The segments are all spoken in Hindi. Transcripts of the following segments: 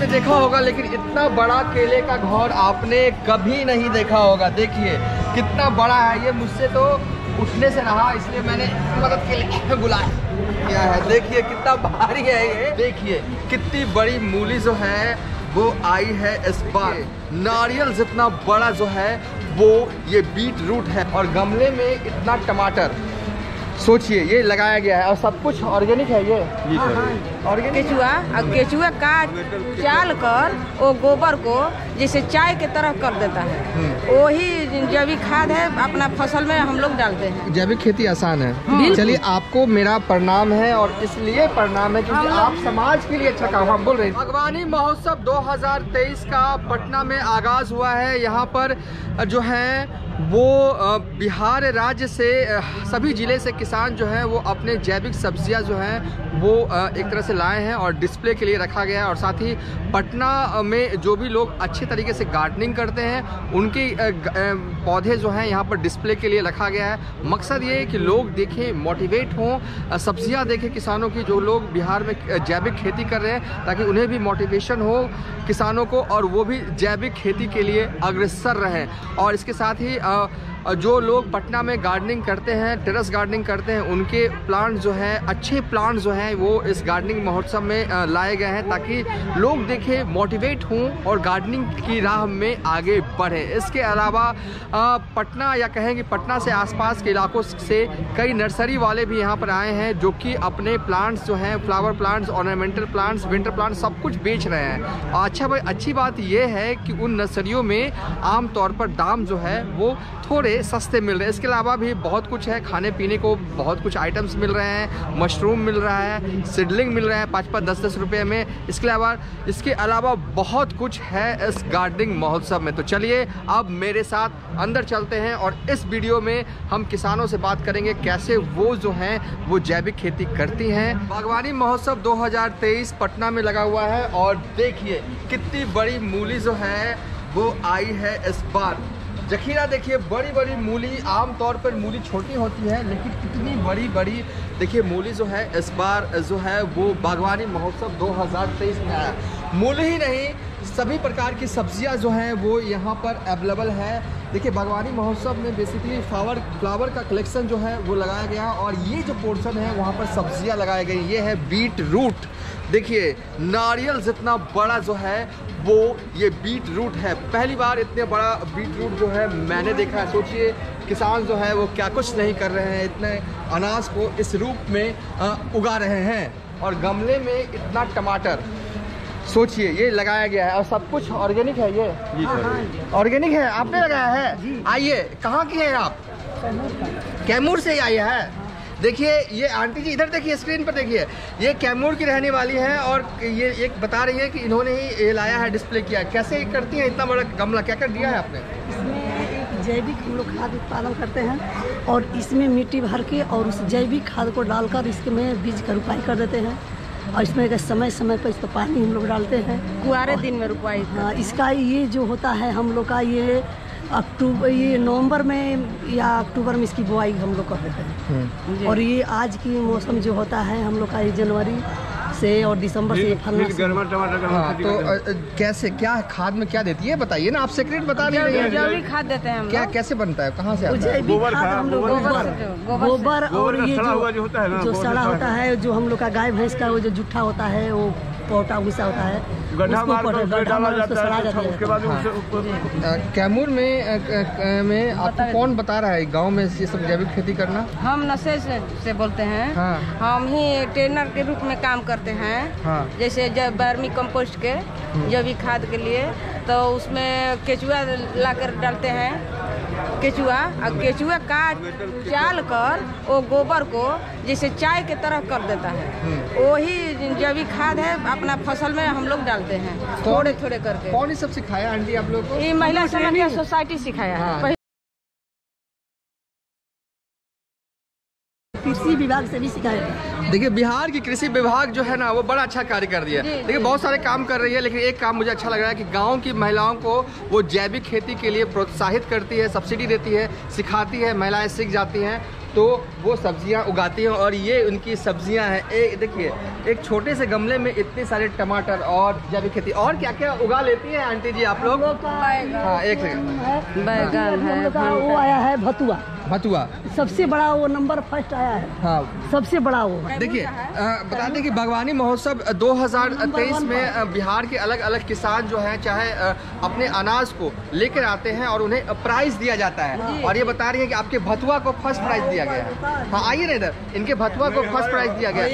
देखा होगा, लेकिन इतना बड़ा केले का घर आपने कभी नहीं देखा होगा। देखिए कितना बड़ा है ये, मुझसे तो उठने से रहा, इसलिए मैंने मदद के लिए बुलाया है। देखिए कितना भारी है ये, देखिए कितनी बड़ी मूली जो है वो आई है इस बार। नारियल जितना बड़ा जो है वो ये बीट रूट है, और गमले में इतना टमाटर, सोचिए ये लगाया गया है, और सब कुछ ऑर्गेनिक है ये। ऑर्गेनिक केचुआ काट चाल कर वो गोबर को जैसे चाय के तरह कर देता है, वही जैविक खाद है, अपना फसल में हम लोग डालते हैं। जैविक खेती आसान है। चलिए आपको मेरा प्रणाम है, और इसलिए प्रणाम है क्योंकि आप समाज के लिए अच्छा काम हम बोल रहे हैं। बागवानी महोत्सव 2023 का पटना में आगाज हुआ है। यहाँ पर जो है वो बिहार राज्य से सभी जिले से किसान जो हैं वो अपने जैविक सब्जियां जो हैं वो एक तरह से लाए हैं और डिस्प्ले के लिए रखा गया है। और साथ ही पटना में जो भी लोग अच्छे तरीके से गार्डनिंग करते हैं उनके पौधे जो हैं यहाँ पर डिस्प्ले के लिए रखा गया है। मकसद ये है कि लोग देखें, मोटिवेट हों, सब्जियां देखें किसानों की, जो लोग बिहार में जैविक खेती कर रहे हैं, ताकि उन्हें भी मोटिवेशन हो किसानों को, और वो भी जैविक खेती के लिए अग्रसर रहें। और इसके साथ ही जो लोग पटना में गार्डनिंग करते हैं, टेरेस गार्डनिंग करते हैं, उनके प्लांट जो हैं, अच्छे प्लांट जो हैं वो इस गार्डनिंग महोत्सव में लाए गए हैं, ताकि लोग देखें, मोटिवेट हों और गार्डनिंग की राह में आगे बढ़ें। इसके अलावा पटना या कहेंगे पटना से आसपास के इलाकों से कई नर्सरी वाले भी यहाँ पर आए हैं, जो कि अपने प्लांट्स जो हैं, flower plants, ornamental plants, winter plants, सब कुछ बेच रहे हैं। अच्छा भाई, अच्छी बात यह है कि उन नर्सरियों में आमतौर पर दाम जो है वो थोड़े सस्ते मिल रहे हैं। इसके अलावा भी बहुत कुछ है, खाने पीने को बहुत कुछ आइटम्स मिल रहे हैं, मशरूम मिल रहा है, सीडलिंग मिल रहा है 5-5, 10-10 रुपये में। इसके अलावा बहुत कुछ है इस गार्डनिंग महोत्सव में। तो चलिए अब मेरे साथ अंदर चलते हैं, और इस वीडियो में हम किसानों से बात करेंगे कैसे वो जो हैं वो जैविक खेती करती हैं। बागवानी महोत्सव 2023 पटना में लगा हुआ है, और देखिए कितनी बड़ी मूली जो है वो आई है इस बार। जखीरा देखिए, बड़ी बड़ी मूली, आमतौर पर मूली छोटी होती है, लेकिन कितनी बड़ी बड़ी देखिए मूली जो है इस बार जो है वो बागवानी महोत्सव 2023 में आया। मूली ही नहीं, सभी प्रकार की सब्जियां जो हैं वो यहाँ पर अवेलेबल है। देखिए बागवानी महोत्सव में बेसिकली फ्लावर का कलेक्शन जो है वो लगाया गया, और ये जो पोर्शन है वहाँ पर सब्जियां लगाई गई। ये है बीट रूट, देखिए नारियल जितना बड़ा जो है वो ये बीट रूट है। पहली बार इतने बड़ा बीट रूट जो है मैंने देखा है। सोचिए किसान जो है वो क्या कुछ नहीं कर रहे हैं, इतने अनाज को इस रूप में उगा रहे हैं, और गमले में इतना टमाटर, सोचिए ये लगाया गया है, और सब कुछ ऑर्गेनिक है ये। ऑर्गेनिक है, आपने लगाया है? आइए, कहाँ की है आप? कैमूर से ही आई है। देखिए ये आंटी जी, इधर देखिए, स्क्रीन पर देखिए, ये कैमूर की रहने वाली है, और ये एक बता रही है कि इन्होंने ही ये लाया है, डिस्प्ले किया। कैसे करती हैं इतना बड़ा गमला, क्या कर दिया है आपने? इसमें एक जैविक हम लोग खाद उत्पादन करते हैं, और इसमें मिट्टी भर के और उस जैविक खाद को डालकर इसमें बीज का रुपाई कर देते हैं, और इसमें समय समय पर इसको पानी हम लोग डालते हैं। कुआरे दिन में रुपाई। हाँ, इसका ये जो होता है हम लोग का ये नवंबर में या अक्टूबर में इसकी बुआई हम लोग कर देते हैं, और ये आज की मौसम जो होता है हम लोग का ये जनवरी से और दिसंबर से फलना। हाँ, तो कैसे, क्या खाद में क्या देती है बताइए ना, आप सीक्रेट बता रही हैं। जैविक खाद देते हैं हम। क्या कैसे बनता है, कहाँ से आता है? जैविक खाद हम लोग गोबर और ये जो सड़ा होता है, जो हम लोग का गाय भैंस का वो जो जुट्ठा होता है, वो पोटा भूसा होता है, कैमूर में आपको कौन बता रहा है गांव में ये सब जैविक खेती करना? हम नशे से बोलते हैं। हाँ। हम ही ट्रेनर के रूप में काम करते हैं। हाँ। जैसे वर्मी कंपोस्ट के जैविक खाद के लिए, तो उसमें केचुआ लाकर डालते हैं। केचुआ काट चाल कर वो गोबर को जैसे चाय के तरह कर देता है, वही जैविक खाद है, अपना फसल में हम लोग डालते हैं थोड़े थोड़े करके। कौन ये सब सिखाया आंटी आप लोगों को? ये महिला समाज सोसाइटी सिखाया है। कृषि विभाग से भी सिखाया गया। देखिए बिहार की कृषि विभाग जो है ना वो बड़ा अच्छा कार्य कर दिया है। देखिए बहुत सारे काम कर रही है, लेकिन एक काम मुझे अच्छा लग रहा है कि गांव की महिलाओं को वो जैविक खेती के लिए प्रोत्साहित करती है, सब्सिडी देती है, सिखाती है, महिलाएं सीख जाती हैं। तो वो सब्जियां उगाती हैं और ये उनकी सब्जियां हैं। एक देखिए, एक छोटे से गमले में इतने सारे टमाटर और जैविक खेती। और क्या क्या उगा लेती हैं आंटी जी आप लोग? हाँ, एक सेकंड। बैगन है, वो आया है भतुआ, भतुआ सबसे बड़ा वो नंबर फर्स्ट आया है। हाँ, सबसे बड़ा वो। देखिए बता दें कि बागवानी महोत्सव 2023 में बिहार के अलग अलग किसान जो हैं चाहे अपने अनाज को लेकर आते हैं और उन्हें प्राइज दिया जाता है। और ये बता रही है कि आपके भतुआ को फर्स्ट प्राइज दिया गया है। हाँ, आइए ना इधर, इनके भतुआ को फर्स्ट प्राइज दिया गया है।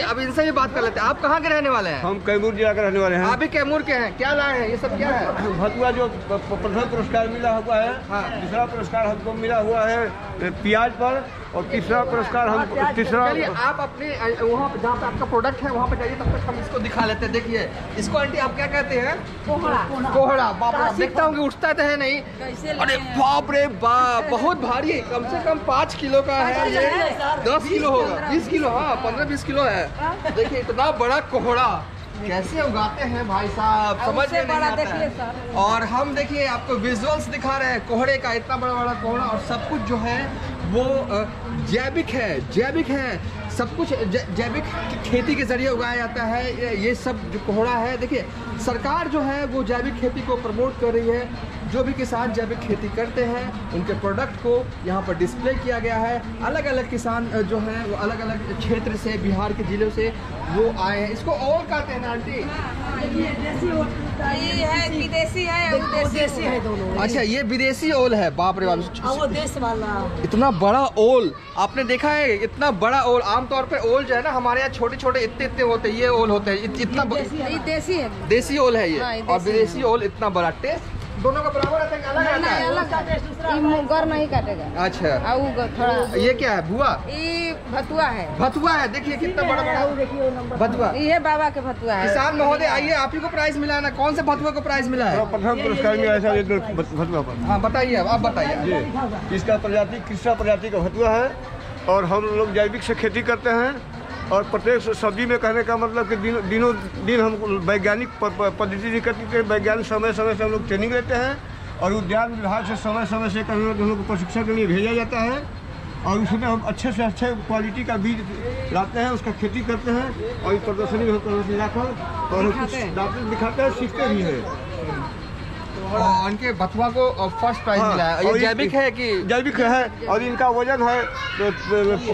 अब इनसे भी बात कर लेते हैं। आप कहाँ के रहने वाले हैं? हम कैमूर जिला के रहने वाले हैं। आप भी कैमूर के हैं। क्या लाए हैं ये सब? क्या है? भतुआ जो प्रथम पुरस्कार मिला हुआ है, दूसरा पुरस्कार हमको मिला हुआ है प्याज पर, और तीसरा पुरस्कार हम तीसरा। चलिए आप अपने वहाँ पे जहाँ पे आपका प्रोडक्ट है वहाँ पे जाइए, तब तक हम इसको दिखा लेते हैं। देखिए इसको आंटी आप क्या कहते हैं? कोहड़ा। बाप रे, देखता हूँ कि उठता तो है नहीं। अरे बाप रे बाप, बहुत भारी है, कम से कम 5 किलो का है ये। 10 किलो होगा, 20 किलो, हाँ 15-20 किलो है। देखिए इतना बड़ा कोहड़ा कैसे उगाते हैं भाई साहब, समझ में नहीं आता है। और हम देखिए आपको विजुअल्स दिखा रहे हैं कोहड़े का, इतना बड़ा बड़ा कोहड़ा, और सब कुछ जो है वो जैविक है। सब कुछ जैविक खेती के जरिए उगाया जाता है। ये सब जो कोहड़ा है, देखिए सरकार जो है वो जैविक खेती को प्रमोट कर रही है। जो भी किसान जैविक खेती करते हैं उनके प्रोडक्ट को यहाँ पर डिस्प्ले किया गया है। अलग अलग किसान जो हैं वो अलग अलग क्षेत्र से, बिहार के जिलों से वो आए हैं। इसको और कहते हैं ना आंटी? ये है विदेशी है, देसी है दोनों। अच्छा, ये विदेशी ओल है। बाप रे बाप, वो देश वाला इतना बड़ा ओल आपने देखा है? इतना बड़ा ओल, आमतौर पे ओल जो है ना हमारे यहाँ छोटे छोटे इतने होते हैं, ये ओल होते हैं इतना देसी है, देसी ओल है ये। हाँ, और विदेशी ओल इतना बड़ा। टेस्ट दोनों का बराबर रहता है कि अलग रहता है? अलग गर नहीं काटेगा। अच्छा, थोड़ा। ये क्या है? भुआ? ये भतुआ है। भतुआ है, देखिए कितना बड़ा बड़ा भतुआ। ये बाबा के भतुआ है। किसान महोदय आइए, आप ही को प्राइज मिला है ना? कौन से भतुआ को प्राइज मिला है? प्रथम पुरस्कार मिला है भतुआ पर। हाँ बताइए, आप बताइए। इसका प्रजाति कृष्णा प्रजाति का भतुआ है, और हम लोग जैविक से खेती करते हैं। और प्रत्येक सब्जी में कहने का मतलब कि दिनों दिन हम वैज्ञानिक पद्धति से करते हैं। वैज्ञानिक समय समय से हम लोग ट्रेनिंग लेते हैं, और उद्यान विभाग से समय समय से हम लोग को प्रशिक्षण के लिए भेजा जाता है। और उसमें हम अच्छे से अच्छे क्वालिटी का बीज लाते हैं, उसका खेती करते हैं, और प्रदर्शनी में प्रदर्शनी लाकर और दिखाते हैं, सीखते भी हैं। और उनके भतुआ को फर्स्ट प्राइज मिला है। ये जैविक है कि? जैविक है, और इनका वजन है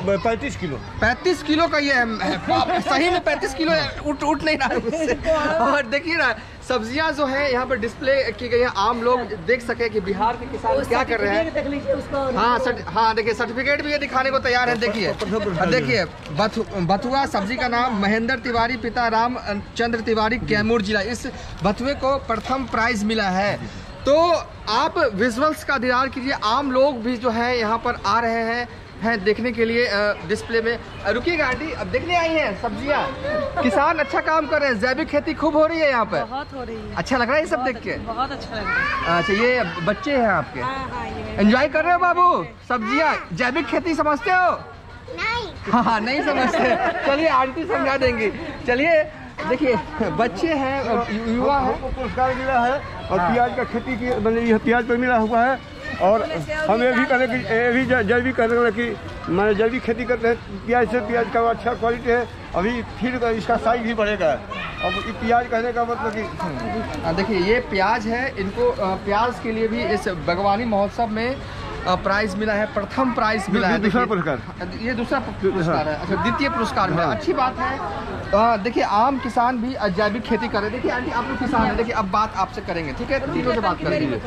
35 किलो। 35 किलो का ये है। सही में 35 किलो उठ नहीं रहा है उससे। और देखिए ना सब्जियां जो है यहाँ पर डिस्प्ले की गई है, आम लोग देख सके कि बिहार के किसान क्या कर रहे हैं। हाँ देखिए, सर्टिफिकेट भी ये दिखाने को तैयार है। देखिए भतुआ सब्जी का नाम महेंद्र तिवारी, पिता राम चंद्र तिवारी, कैमूर जिला। इस भतुए को प्रथम प्राइज मिला है। तो आप विजुअल्स का दीदार कीजिए। आम लोग भी जो है यहाँ पर आ रहे हैं देखने के लिए डिस्प्ले में। रुकिएगा आंटी, अब देखने आई हैं सब्जियाँ। किसान अच्छा काम कर रहे हैं, जैविक खेती खूब हो रही है यहाँ पर। बहुत हो रही है। अच्छा लग रहा है ये सब देख के? बहुत अच्छा लग रहा है। अच्छा, ये बच्चे हैं आपके? हाँ, एंजॉय कर रहे हो बाबू सब्जियाँ? जैविक खेती समझते हो? नहीं। हाँ नहीं समझते। चलिए आंटी समझा देंगी। चलिए देखिए, बच्चे हैं, युवा है। पुरस्कार मिला है, और प्याज का खेती की मतलब प्याज पर मिला हुआ है। और हम ये भी करें कि ये भी जैविक कहने कि मैं जैविक खेती करते हैं प्याज से। प्याज का अच्छा क्वालिटी है, अभी फिर इसका साइज भी बढ़ेगा। अब ये प्याज कहने का मतलब कि देखिए ये प्याज है। इनको प्याज के लिए भी इस बागवानी महोत्सव में प्राइज मिला है, प्रथम प्राइज मिला है। दूसरा पुरस्कार, ये दूसरा पुरस्कार है। अच्छा, द्वितीय पुरस्कार मिला। अच्छी बात है। देखिए आम किसान भी जैविक खेती कर रहे हैं। देखिए आंटी आप लोग किसान हैं, देखिए अब बात आपसे करेंगे, ठीक है? तीनों से बात करेंगे।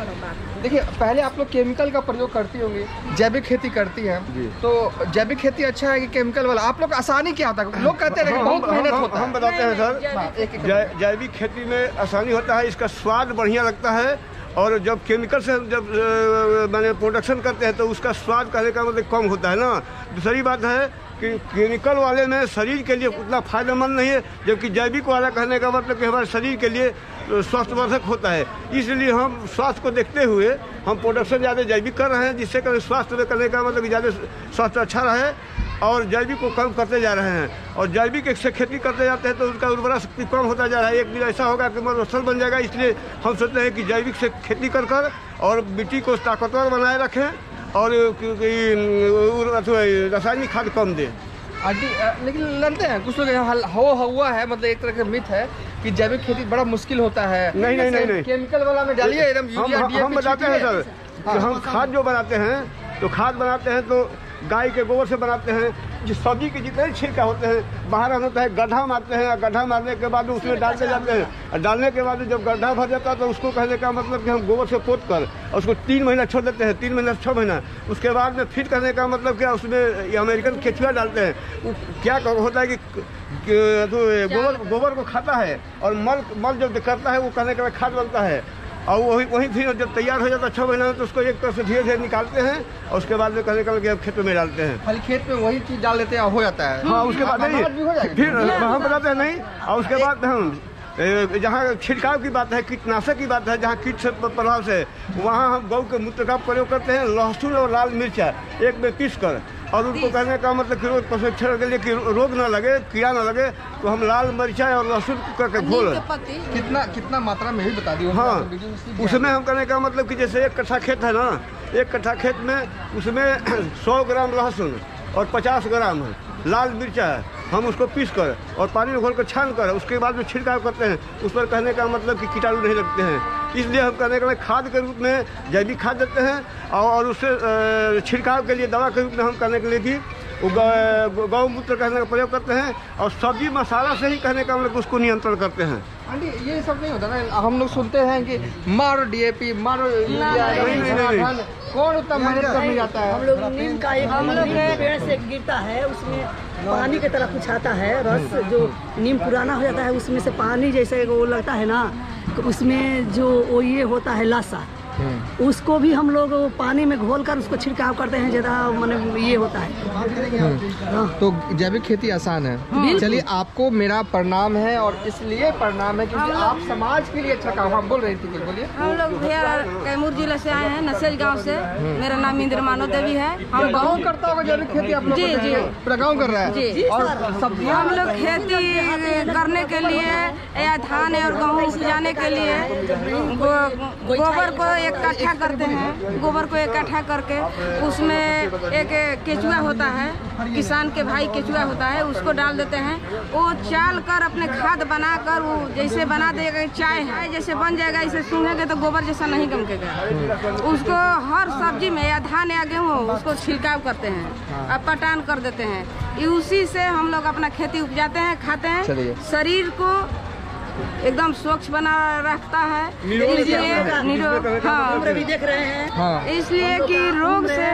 देखिए पहले आप लोग केमिकल का प्रयोग करती होंगी, जैविक खेती करती है, तो जैविक खेती अच्छा है कि केमिकल वाला? आप लोग आसानी क्या होता है? लोग कहते हैं बहुत मेहनत होता है। हम बताते हैं सर, जैविक खेती में आसानी होता है, इसका स्वाद बढ़िया लगता है। और जब केमिकल से जब मैंने प्रोडक्शन करते हैं तो उसका स्वाद कहने का मतलब कम होता है ना। दूसरी बात है कि केमिकल वाले में शरीर के लिए उतना फायदेमंद नहीं है, जबकि जैविक वाला कहने का मतलब कि हमारे शरीर के लिए स्वास्थ्यवर्धक होता है। इसलिए हम स्वास्थ्य को देखते हुए हम प्रोडक्शन ज़्यादा जैविक कर रहे हैं, जिससे कि स्वास्थ्य में करने का मतलब ज़्यादा स्वास्थ्य अच्छा रहे, और जैविक को कम करते जा रहे हैं। और जैविक से खेती करते जाते हैं तो उनका उर्वरा शक्ति कम होता जा रहा है। एक दिन ऐसा होगा कि मरुस्थल बन जाएगा। इसलिए हम सोचते हैं कि जैविक से खेती कर और मिट्टी को ताकतवर बनाए रखें, और रासायनिक खाद कम दें। आंटी लेकिन लड़ते हैं कुछ लोग हुआ है, मतलब एक तरह का मिथ है कि जैविक खेती बड़ा मुश्किल होता है। नहीं केमिकल वाला में डालिए एकदम यूरिया डीएपी हम बताते हैं सर कि हम खाद जो बनाते हैं तो खाद बनाते हैं तो गाय के गोबर से बनाते हैं। जिस सब्जी के जितने छिलका होते हैं बाहर हम होता है गड्ढा मारते हैं, गड्ढा मारने के बाद उसमें डालते जाते हैं और डालने के बाद जब गड्ढा भर जाता है तो उसको कहने का मतलब कि हम गोबर से पोत कर और उसको 3 महीना छोड़ देते हैं, 3 महीना 6 महीना, उसके बाद में फिर करने का मतलब क्या उसमें ये अमेरिकन केचुआ डालते हैं। क्या होता है कि गोबर को खाता है और मल जब करता है वो करने के बाद खाद बनता है और वही फिर जब तैयार हो जाता है 6 महीना में तो उसको एक तरह से धीरे धीरे निकालते हैं और उसके बाद में कहने का खेत में डालते हैं। खाली खेत में वही चीज डाल देते हैं हो जाता है। हाँ उसके बाद नहीं फिर हम बताते हैं नहीं और उसके बाद हम जहाँ छिड़काव की बात है, कीटनाशक की बात है, जहाँ कीट से प्रभाव से वहाँ हम गौ के मूत्र का प्रयोग करते हैं, लहसुन और लाल मिर्चा एक में पीस कर और उनको कहने का मतलब कि रोज प्रशिक्षण के लिए कि रोग ना लगे, कीड़ा ना लगे तो हम लाल मिर्चा और लहसुन करके घोल कितना मात्रा में ही बता दी। हाँ उसमें हम कहने का मतलब कि जैसे 1 कट्ठा खेत है ना, 1 कट्ठा खेत में उसमें 100 ग्राम लहसुन और 50 ग्राम लाल मिर्चा है, हम उसको पीस कर और पानी में घोल कर छान कर उसके बाद में छिड़काव करते हैं। उस पर कहने का मतलब कि कीटाणु नहीं लगते हैं, इसलिए हम कहने का खाद के रूप में जैविक खाद देते हैं और उससे छिड़काव के लिए दवा के रूप में हम करने के लिए कि गौमूत्र कहने का प्रयोग करते हैं और सब्जी मसाला से ही कहने का मतलब उसको नियंत्रण करते हैं। आंटी ये सब नहीं होता ना, हम लोग सुनते हैं कि मारो डीएपी मारो यूरिया, कौन उतना मेहनत करने जाता है। हम लोग नीम का एक पेड़ से गिरता है उसमें पानी की तरह कुछ आता है रस, जो नीम पुराना हो जाता है उसमें से पानी जैसे वो लगता है ना, तो उसमें जो वो ये होता है लाशा, उसको भी हम लोग पानी में घोलकर उसको छिड़काव करते हैं, ज़्यादा मतलब ये होता है। तो जैविक खेती आसान है। चलिए आपको मेरा प्रणाम है और इसलिए प्रणाम है क्योंकि आप समाज के लिए अच्छा काम आप बोल रही थी। बोलिए। हम लोग भैया कैमूर जिले से आए हैं, नसेज गांव से। मेरा नाम इंद्र मानव देवी है। हम गाँव करता होगा जैविक खेती आप लोग? जी पूरा गाँव कर रहा है जी। और सब्जियां हम लोग खेती करने के लिए या धान और गेहूँ उपजाने के लिए गोबर को इकट्ठा करते हैं, गोबर को इकट्ठा करके उसमें एक केचुआ होता है, किसान के भाई केचुआ होता है, उसको डाल देते हैं। वो चाल कर अपने खाद बनाकर वो जैसे बना देगा, चाय है जैसे बन जाएगा, इसे सूंघेंगे तो गोबर जैसा नहीं गमकेगा। उसको हर सब्जी में या धान या गेहूँ उसको छिड़काव करते हैं और पटान कर देते हैं। उसी से हम लोग अपना खेती उपजाते हैं, खाते हैं। शरीर को एकदम स्वच्छ बना रखता है, इसलिए हाँ भी देख रहे हैं। हाँ। इसलिए कि रोग से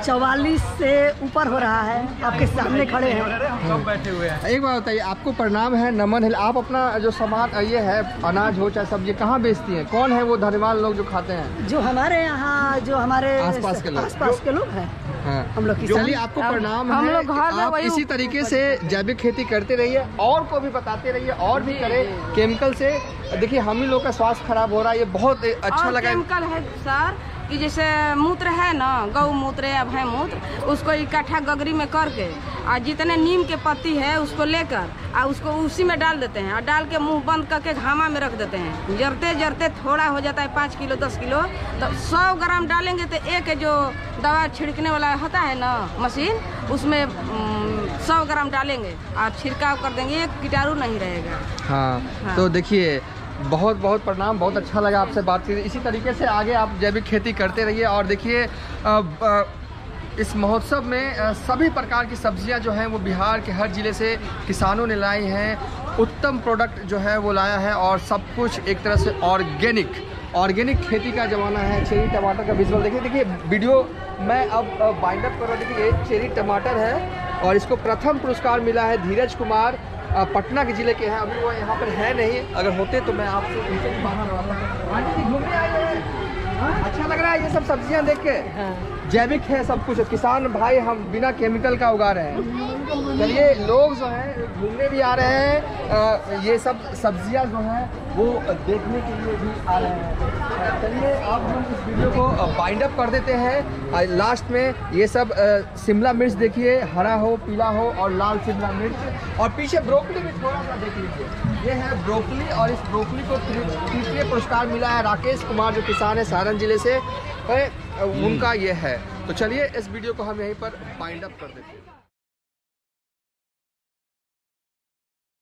44 से ऊपर हो रहा है, आपके सामने खड़े हैं। बैठे हुए हैं। एक बात बताइए, आपको प्रणाम है, नमन है, आप अपना जो सामान ये है अनाज हो चाहे सब्जी कहाँ बेचती हैं? कौन है वो धनवान लोग जो खाते हैं? जो हमारे यहाँ जो हमारे आसपास के लोग हैं। हाँ। हम लोग चलिए आपको प्रणाम हम है। लोग घर में आप इसी तरीके से जैविक खेती करते रहिए और को भी बताते रहिए और भी करें। केमिकल से देखिए हम ही लोग का स्वास्थ्य खराब हो रहा है, ये बहुत अच्छा लगा। केमिकल है सर कि जैसे मूत्र है ना, गौ मूत्र या भैं मूत्र, उसको इकट्ठा गगरी में करके और जितने नीम के पत्ती है उसको लेकर और उसको उसी में डाल देते हैं और डाल के मुंह बंद करके घामा में रख देते हैं। जरते जरते थोड़ा हो जाता है 5 किलो 10 किलो, तो 100 ग्राम डालेंगे तो एक जो दवा छिड़कने वाला होता है ना मशीन, उसमें 100 ग्राम डालेंगे और छिड़काव कर देंगे, एक कीटाणु नहीं रहेगा। हाँ। तो देखिए बहुत बहुत प्रणाम, बहुत अच्छा लगा आपसे बात करके। इसी तरीके से आगे आप जैविक खेती करते रहिए। और देखिए इस महोत्सव में सभी प्रकार की सब्जियां जो हैं वो बिहार के हर ज़िले से किसानों ने लाई हैं। उत्तम प्रोडक्ट जो है वो लाया है और सब कुछ एक तरह से ऑर्गेनिक खेती का ज़माना है। चेरी टमाटर का विजुअल देखिए वीडियो मैं अब बाइंड अप कर रहा हूँ। देखिए ये चेरी टमाटर है और इसको प्रथम पुरस्कार मिला है धीरज कुमार, पटना के ज़िले के हैं। अभी वो यहाँ पर है नहीं, अगर होते तो मैं आपसे उनसे भी बाहर रहता। आंटी जी घूमने आए हैं, अच्छा लग रहा है ये सब सब्जियां देख के। जैविक है सब कुछ, किसान भाई हम बिना केमिकल का उगा रहे हैं। चलिए लोग जो हैं घूमने भी आ रहे हैं, ये सब सब्जियां जो हैं वो देखने के लिए भी आ रहे हैं। चलिए अब हम इस वीडियो को बाइंड अप कर देते हैं। लास्ट में ये सब शिमला मिर्च देखिए, हरा हो पीला हो और लाल शिमला मिर्च, और पीछे ब्रोकली भी थोड़ा सा देख लीजिए। ये है ब्रोकली और इस ब्रोकली को तृतीय पुरस्कार मिला है राकेश कुमार जो किसान है सारण जिले से। उनका ये है। तो चलिए इस वीडियो को हम यहीं पर वाइंड अप कर देते हैं।